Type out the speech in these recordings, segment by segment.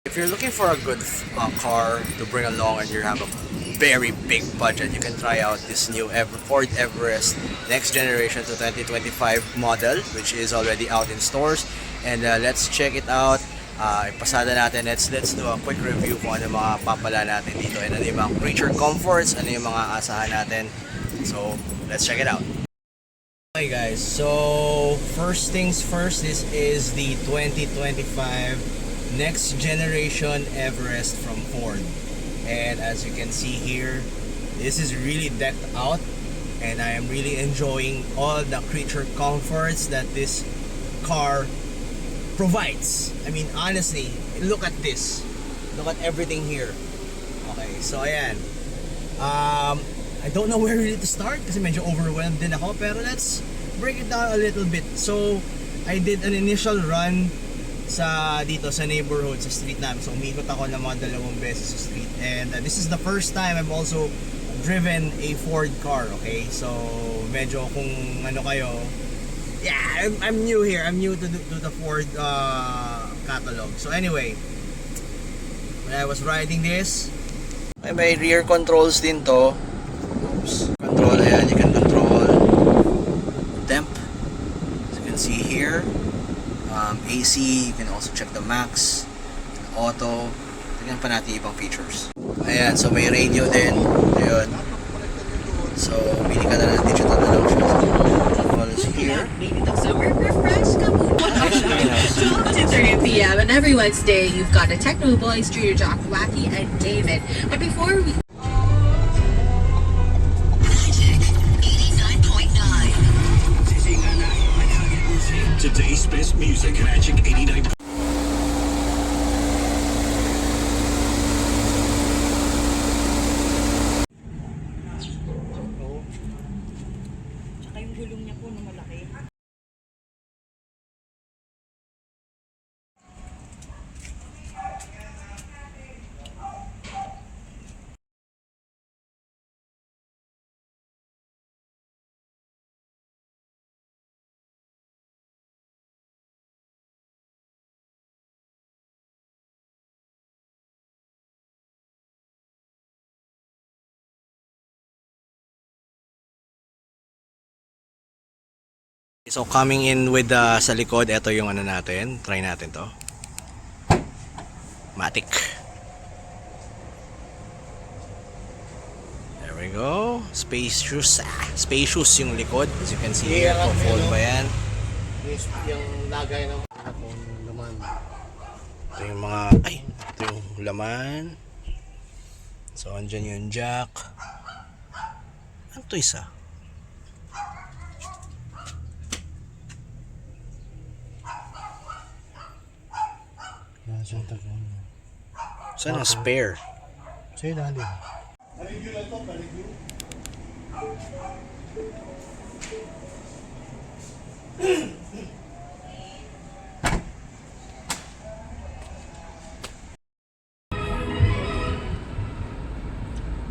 If you're looking for a good car to bring along and you have a very big budget, you can try out this new Ford Everest next generation to 2025 model, which is already out in stores. And let's check it out. Ipasada natin. Let's do a quick review kung ano mga papala natin dito and ano yung mga creature comforts, ano yung mga asahan natin. So, let's check it out. Okay guys, so first things first, this is the 2025 next generation Everest from Ford. And as you can see here, this is really decked out and I am really enjoying all the creature comforts that this car provides. I mean, honestly, look at this. Look at everything here. Okay, so ayan. I don't know where really to start kasi medyo overwhelmed din ako, pero let's break it down a little bit. So, I did an initial run sa dito sa neighborhood, sa street namin. So, umikot ako ng mga 2 beses sa street. And this is the first time I've also driven a Ford car, okay? So, medyo kung ano kayo, yeah, I'm new here. I'm new to the Ford catalog. So, anyway, when I was riding this, may rear controls din to. Oops. Control, ayan, you can control temp, as you can see here. AC, you can also check the max, auto. Tingnan pa natin ibang features. Ayan, so may radio din. Ayun. So, pili ka na ng digital na lang siya. Controls here. 12 to 3 p.m. and every Wednesday you've got a Techno Boys, Junior Jock, Wacky, and David. But before we Today's best music, Magic 89. Tsaka yung gulong niya po na malaki. So coming in with sa likod, ito yung ano natin. Try natin to. Matic. There we go. Spacious. Spacious yung likod. As you can see here, fold ba yan? Yung lagay ng laman. Ito yung mga, ito yung laman. So andyan yung jack. Ano to isa? Saan ang spare? Sa'yo dali.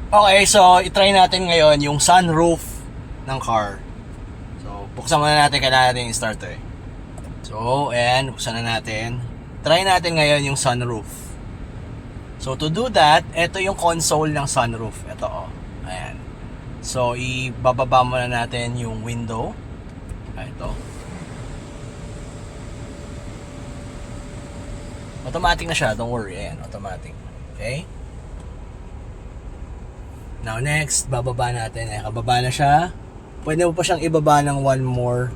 Okay, so itry natin ngayon yung sunroof ng car. So, buksan muna natin, kailangan natin i-start eh. So, ayan, buksan na natin. Try natin ngayon yung sunroof. So, to do that, ito yung console ng sunroof. Ito, oh. Ayan. So, ibababa muna natin yung window. Ito. Automatic na siya, don't worry. Ayan, automatic. Okay? Now next, bababa natin. Ayan, kababa na siya. Pwede mo pa siyang ibaba ng one more.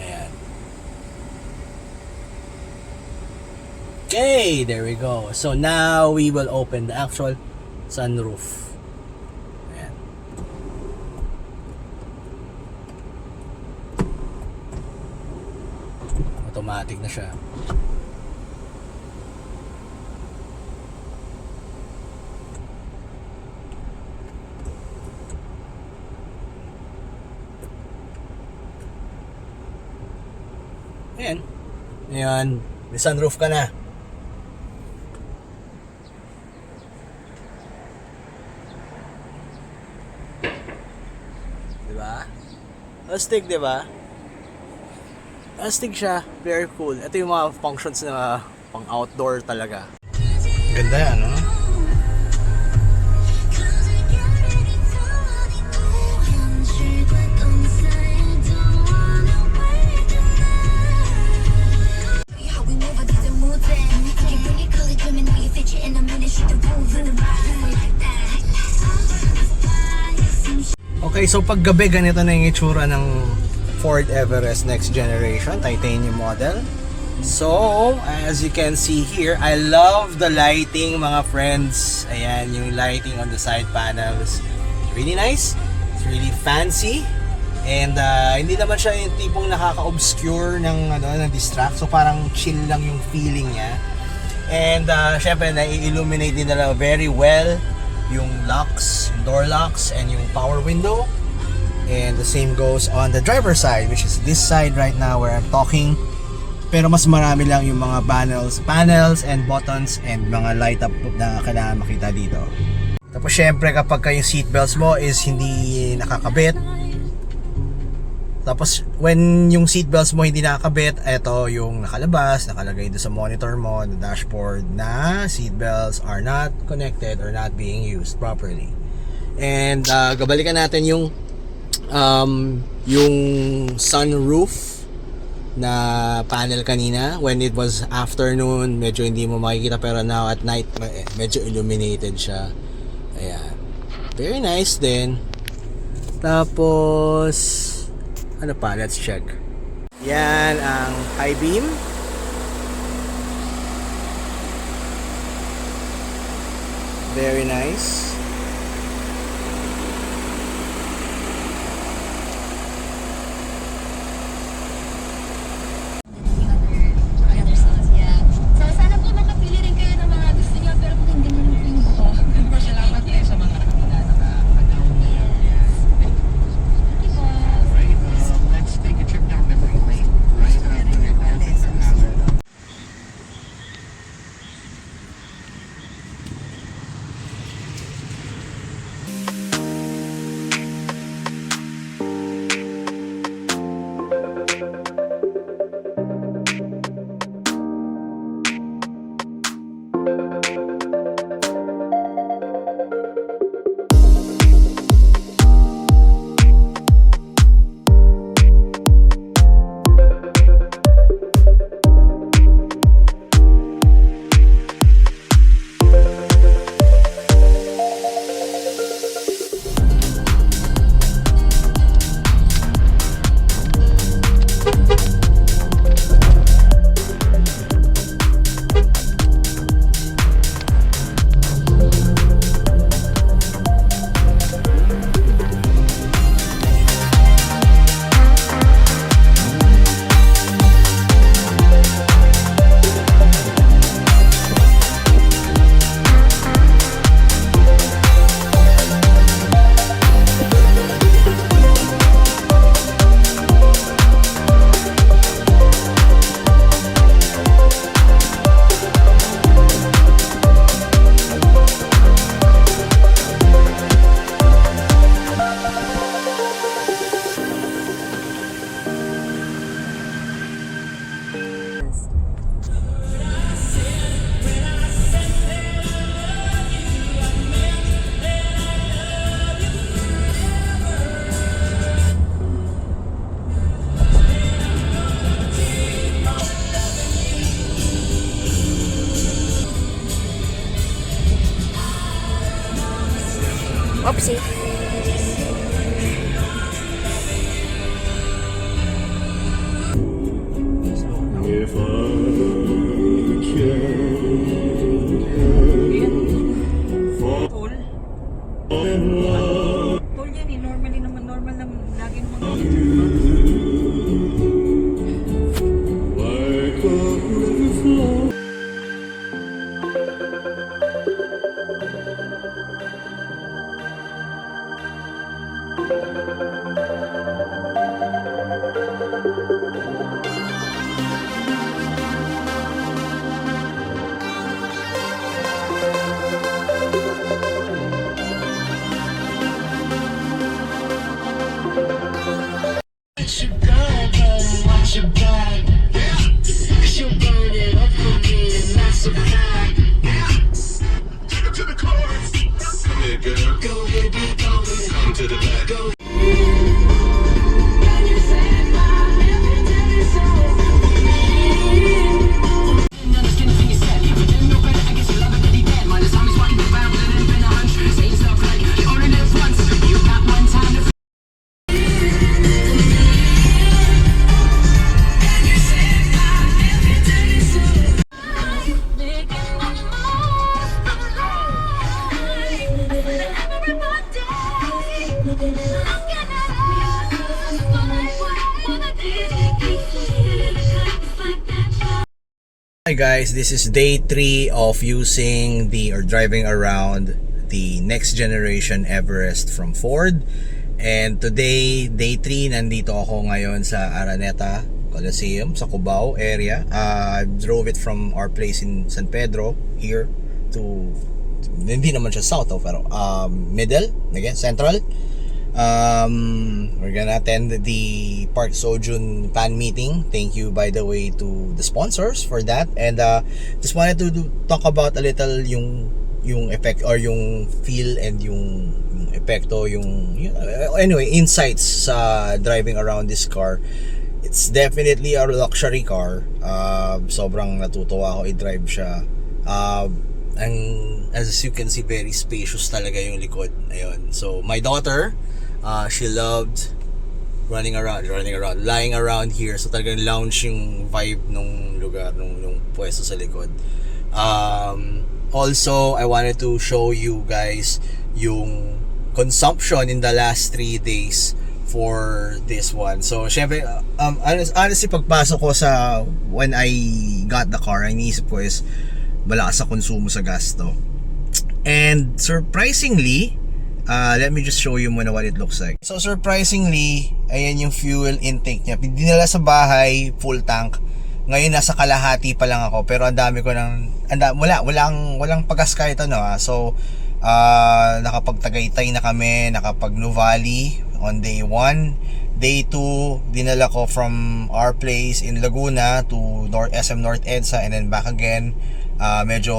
Ayan. Okay, there we go. So now we will open the actual sunroof. Ayan. Automatic na siya. Ayan. Ayan. May sunroof ka na. Diba? Astig, diba? Astig siya. Very cool. Ito yung mga functions na Pang outdoor talaga. Ganda yan, no? Okay, so pag gabi ganito na yung itsura ng Ford Everest Next Generation Titanium model. So, as you can see here, I love the lighting mga friends. Ayan, yung lighting on the side panels. Really nice. It's really fancy. And hindi naman siya yung tipong nakaka-obscure ng distract. So parang chill lang yung feeling niya. And syempre na-illuminate din nila very well yung locks, yung door locks, and yung power window. And the same goes on the driver's side, which is this side right now where I'm talking. Pero mas marami lang yung mga panels and buttons and mga light up na kailangan makita dito. Tapos syempre kapag yung seatbelts mo is hindi nakakabit. Tapos when yung seatbelts mo hindi nakakabit, ito yung nakalabas, nakalagay doon sa monitor mo, the dashboard, na seatbelts are not connected or not being used properly. And gabalikan natin yung sunroof na panel kanina. When it was afternoon, medyo hindi mo makikita, pero now at night medyo illuminated siya. Ayan, very nice din. Tapos ano pa? Let's check. Yan ang high beam. Very nice. Other songs, yeah. So, sana po makapili rin kayo ng mga gusto niyo, pero kung hindi naman po yung buko. Salamat kayo sa mga nakakita. Right, let's take a trip down memory lane. Right after it ends. Oopsie. If I can fall in love. Tol yan eh, normally naman, normal naman, lagi naman Like a river flow. guys, this is day 3 of using driving around the next generation Everest from Ford. And today, day 3, nandito ako ngayon sa Araneta Coliseum sa Cubao area. I drove it from our place in San Pedro here to hindi naman siya south pero middle, again central. We're gonna attend the Park Seo-joon fan meeting. Thank you, by the way, to the sponsors for that. And just wanted to talk about a little yung effect or yung feel and yung epekto, anyway, insights sa driving around this car. It's definitely a luxury car. Sobrang natutuwa ako i-drive siya. As you can see, very spacious talaga yung likod. Ayun. So my daughter, she loved lying around here. So talagang lounge yung vibe nung lugar, nung pwesto sa likod. Also, I wanted to show you guys yung consumption in the last 3 days for this one. So, syempre, honestly, pagpasok ko when I got the car, ang iniisip ko is malakas sa konsumo sa gas to. And surprisingly, let me just show you muna what it looks like. So surprisingly, ayan yung fuel intake niya. Dinala sa bahay, full tank. Ngayon nasa kalahati pa lang ako, pero ang dami ko walang pagas kahit ano. So nakapagtagaytay na kami, nakapag Nuvali on day 1. Day 2, dinala ko from our place in Laguna to SM North EDSA and then back again. Medyo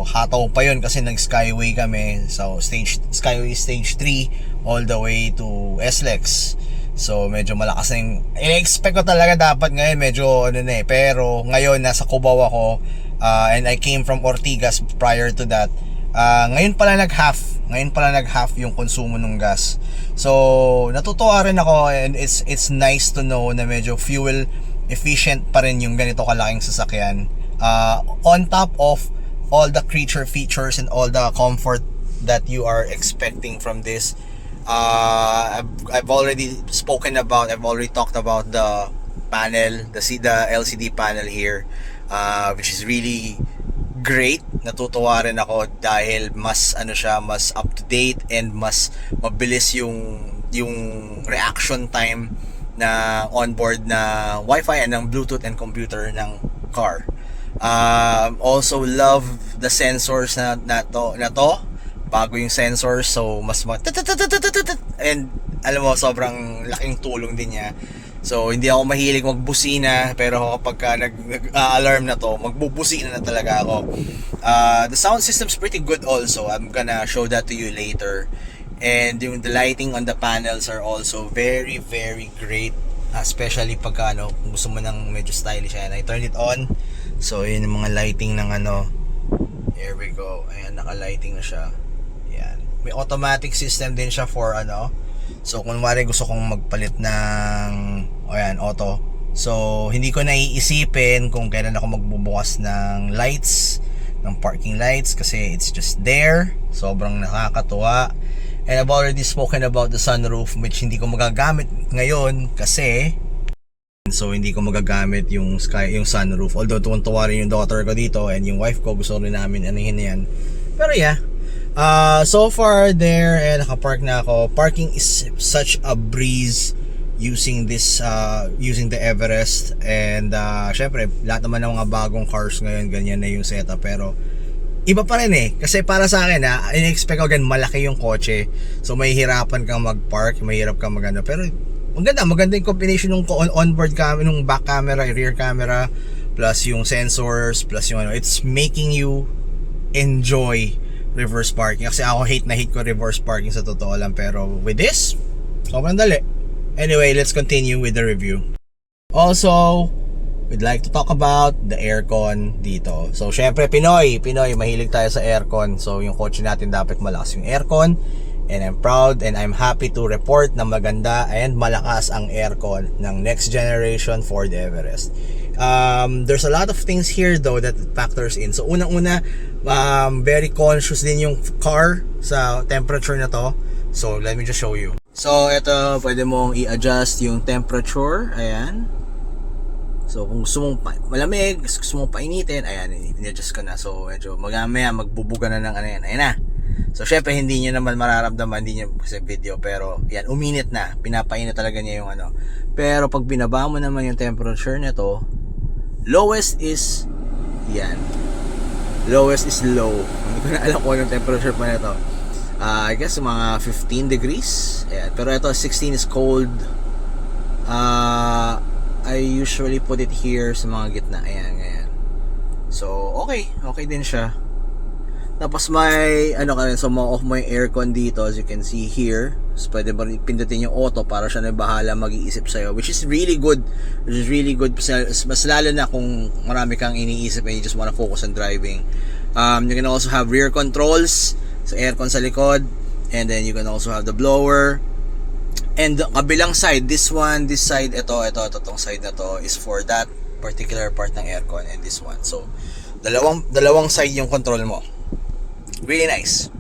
hataw pa yun kasi nag-skyway kami. So skyway stage 3 all the way to SLEX. So medyo malakas na yung i-expect ko talaga dapat ngayon medyo pero ngayon nasa Cubao ako, and I came from Ortigas prior to that. Ngayon pala nag-half yung konsumo ng gas. So natutuwa rin ako, and it's nice to know na medyo fuel efficient pa rin yung ganito kalaking sasakyan. On top of all the creature features and all the comfort that you are expecting from this, I've already talked about the panel, the LCD panel here, which is really great. Natutuwa rin ako dahil mas up to date and mas mabilis yung reaction time na onboard na Wi-Fi and ng Bluetooth and computer ng car. Also love the sensors na to. Bago yung sensors, so mas and alam mo, sobrang laking tulong din niya. So hindi ako mahilig magbusina, pero kapag nag-alarm na to, magbubusina na talaga ako. The sound system's pretty good also. I'm gonna show that to you later. And the lighting on the panels are also very, very great. Especially pagka kung gusto mo ng medyo stylish. Ayan, I turned it on. So yun yung mga lighting ng here we go. Ayan, naka-lighting na siya. Ayan. May automatic system din siya for so kung wari gusto kong magpalit ng auto. So hindi ko naiisipin kung kailan ako magbubukas ng lights, ng parking lights, kasi it's just there. Sobrang nakakatuwa. And I've already spoken about the sunroof, which hindi ko magagamit ngayon kasi hindi ko magagamit yung sunroof. Although tuwan-tuwa rin yung daughter ko dito and yung wife ko, gusto rin namin yan. Pero yeah, so far there, nakapark na ako. Parking is such a breeze using the Everest. And syempre, lahat naman ng mga bagong cars ngayon, ganyan na yung setup. Pero iba pa rin kasi para sa akin in-expect ko malaki yung kotse, so mahihirapan kang mag-park, mahirap kang pero maganda yung combination ng onboard camera, ng back camera, rear camera, plus yung sensors, plus yung it's making you enjoy reverse parking. Kasi ako hate ko reverse parking sa totoo lang, pero with this, sobrang dali. Anyway, let's continue with the review. Also, we'd like to talk about the aircon dito. So syempre Pinoy, mahilig tayo sa aircon. So yung kotse natin dapat malakas yung aircon. And I'm proud and I'm happy to report na maganda and malakas ang aircon ng next generation Ford Everest. There's a lot of things here though that factors in. So unang-una, very conscious din yung car sa temperature na to. So let me just show you. So ito, pwede mong i-adjust yung temperature. Ayan. So kung gusto mong malamig, gusto mong painitin, ayan, in-adjust ko na. So medyo mamaya magbubuga na ng ano yan. Ayan na. So syempre hindi niyo naman mararamdaman, hindi niyo kasi video, pero yan, uminit na. Pinapainit talaga niya yung ano. Pero pag binaba mo naman yung temperature nito, lowest is yan. Lowest is low. Hindi ko na alam kung anong temperature pa nito. I guess mga 15 degrees. Ayan. Pero ito 16 is cold. I usually put it here sa mga gitna. Ayan, ayan. So, okay. Okay din siya. Tapos may, ano ka rin, so ma-off mo yung aircon dito, as you can see here. So, pwede ba rin pindutin yung auto para siya na bahala mag-iisip sa'yo. Which is really good. Which is really good. Mas lalo na kung marami kang iniisip and you just wanna focus on driving. You can also have rear controls. So, aircon sa likod. And then you can also have the blower. And the kabilang side, this side, itong side na to is for that particular part ng aircon, and this one. So, dalawang side yung control mo. Really nice.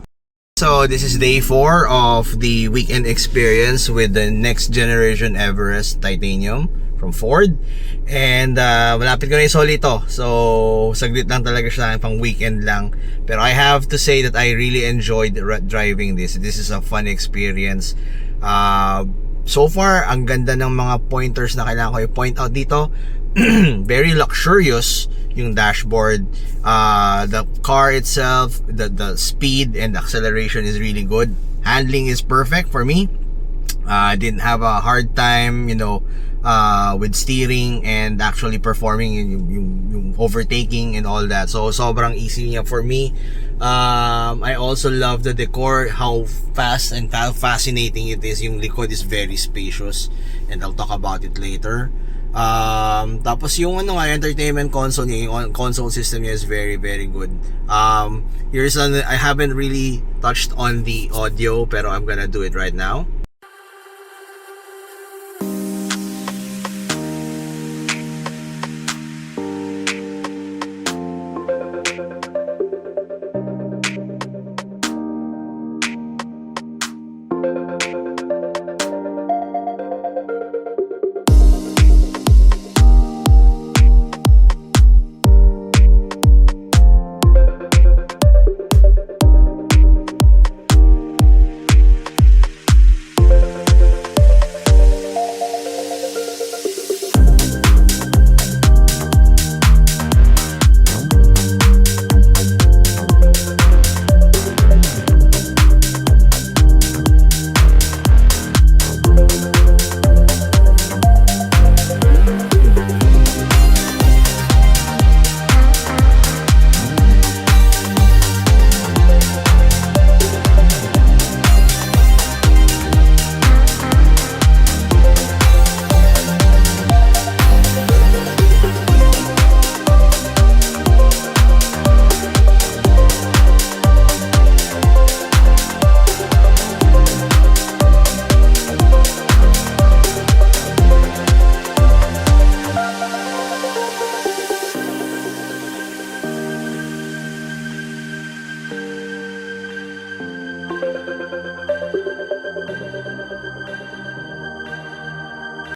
So, this is day 4 of the weekend experience with the next generation Everest Titanium from Ford. And malapit ko na isoli ito. So, saglit lang talaga siya, pang weekend lang. Pero I have to say that I really enjoyed driving this. This is a fun experience. So far, ang ganda ng mga pointers na kailangan ko i-point out dito. Very luxurious yung dashboard. The car itself, the speed and acceleration is really good. Handling is perfect for me. Didn't have a hard time, with steering and actually performing yung overtaking and all that. So sobrang easy niya for me. I also love the decor, how fast and how fascinating it is. Yung likod is very spacious, and I'll talk about it later. Tapos yung entertainment console niya, yung console system niya is very, very good. I haven't really touched on the audio, pero I'm gonna do it right now.